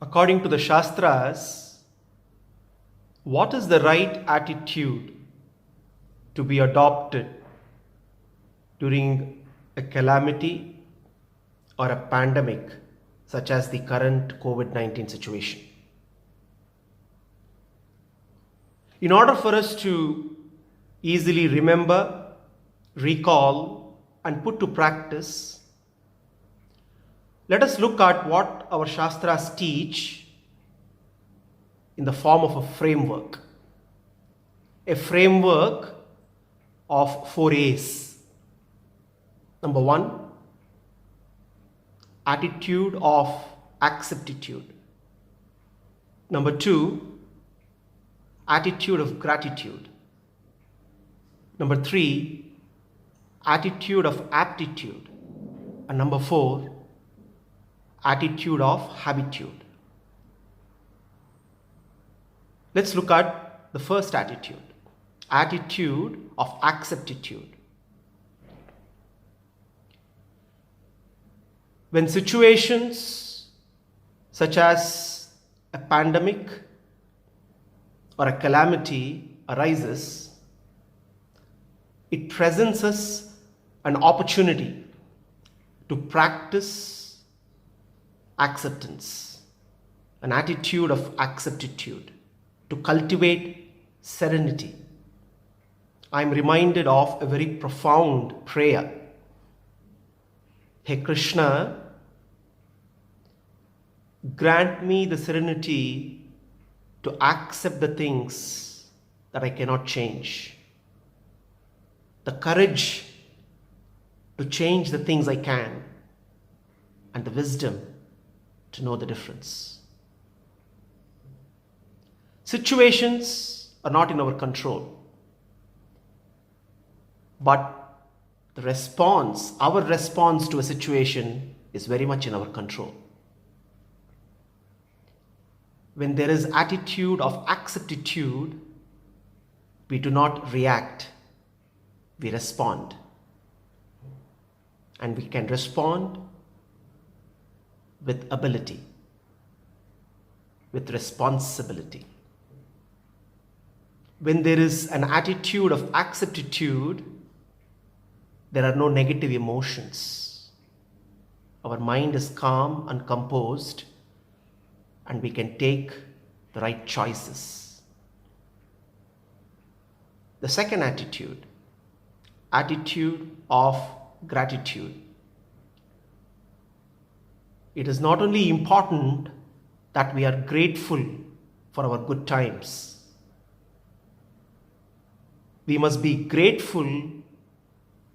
According to the Shastras, what is the right attitude to be adopted during a calamity or a pandemic such as the current COVID-19 situation? In order for us to easily remember, recall, and put to practice, let us look at what our Shastras teach in the form of a framework. A framework of 4 A's. Number 1, attitude of acceptitude. Number 2, attitude of gratitude. Number 3, attitude of aptitude. And number 4, attitude of habitude. Let's look at the first attitude, attitude of acceptitude. When situations such as a pandemic or a calamity arises, it presents us an opportunity to practice acceptance, an attitude of acceptitude, to cultivate serenity. I am reminded of a very profound prayer. Hey Krishna, grant me the serenity to accept the things that I cannot change, the courage to change the things I can, and the wisdom to know the difference. Situations are not in our control, but the response, our response to a situation is very much in our control. When there is attitude of acceptitude, we do not react, we respond. And we can respond with ability, with responsibility. When there is an attitude of acceptitude, there are no negative emotions. Our mind is calm and composed, and we can take the right choices. The second attitude, attitude of gratitude. It is not only important that we are grateful for our good times. We must be grateful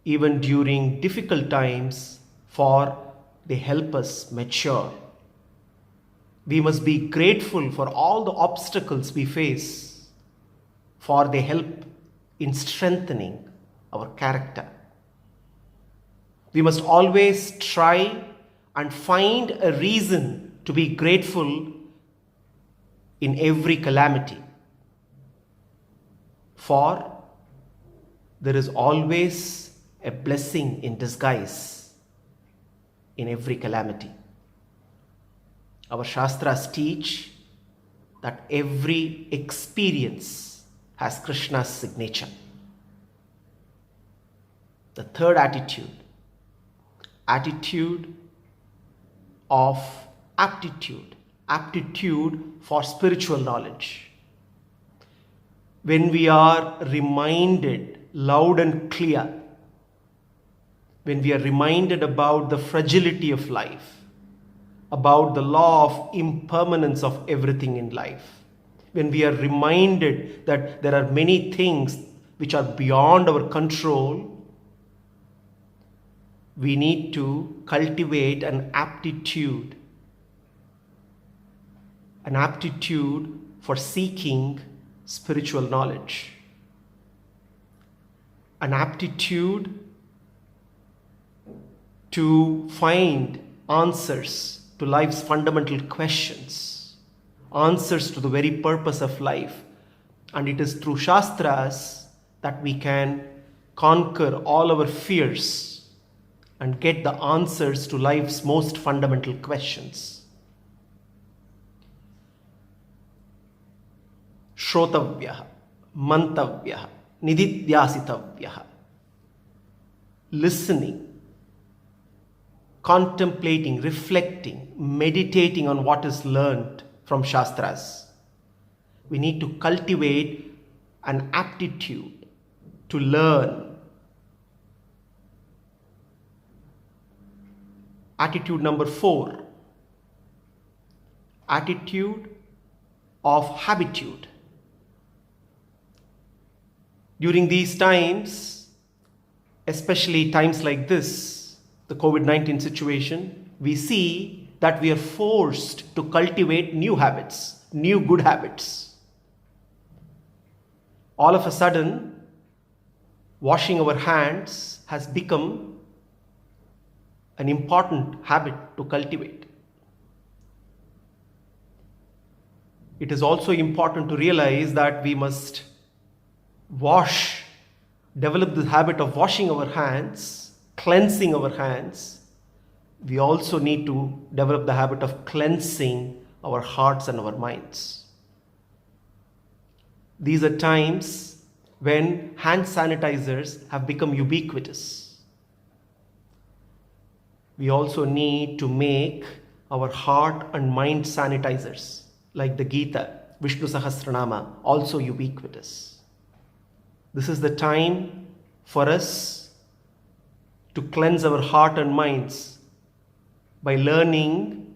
even during difficult times, for they help us mature. We must be grateful for all the obstacles we face, for they help in strengthening our character. We must always try and find a reason to be grateful in every calamity, for there is always a blessing in disguise in every calamity. Our Shastras teach that every experience has Krishna's signature. The third attitude, attitude of aptitude, aptitude for spiritual knowledge. When we are reminded loud and clear, when we are reminded about the fragility of life, about the law of impermanence of everything in life, when we are reminded that there are many things which are beyond our control, we need to cultivate an aptitude for seeking spiritual knowledge, an aptitude to find answers to life's fundamental questions, answers to the very purpose of life. And it is through Shastras that we can conquer all our fears and get the answers to life's most fundamental questions. Shrotavyah, Mantavyah, Nididhyasitavyah. Listening, contemplating, reflecting, meditating on what is learned from Shastras. We need to cultivate an aptitude to learn. Attitude number 4. Attitude of habitude. During these times, especially times like this, the COVID-19 situation, we see that we are forced to cultivate new habits, new good habits. All of a sudden, washing our hands has become an important habit to cultivate. It is also important to realize that we must develop the habit of washing our hands, cleansing our hands. We also need to develop the habit of cleansing our hearts and our minds. These are times when hand sanitizers have become ubiquitous. We also need to make our heart and mind sanitizers, like the Gita, Vishnu Sahasranama, also ubiquitous. This is the time for us to cleanse our heart and minds by learning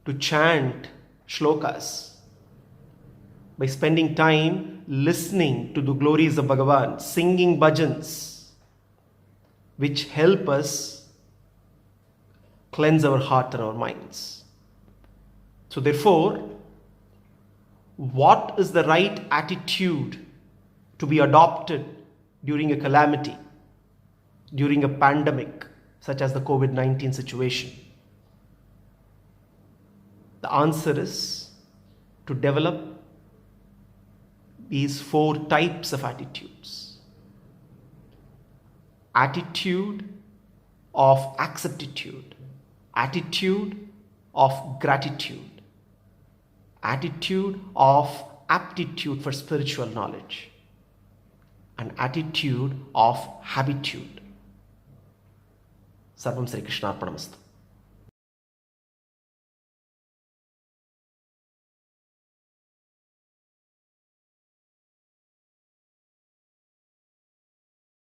to chant shlokas, by spending time listening to the glories of Bhagavan, singing bhajans, which help us cleanse our heart and our minds. So therefore, what is the right attitude to be adopted during a calamity, during a pandemic such as the COVID-19 situation? The answer is to develop these 4 types of attitudes. Attitude of acceptitude, attitude of gratitude, attitude of aptitude for spiritual knowledge, an attitude of habitude. Sarvam Sri Krishna Arpanamastu.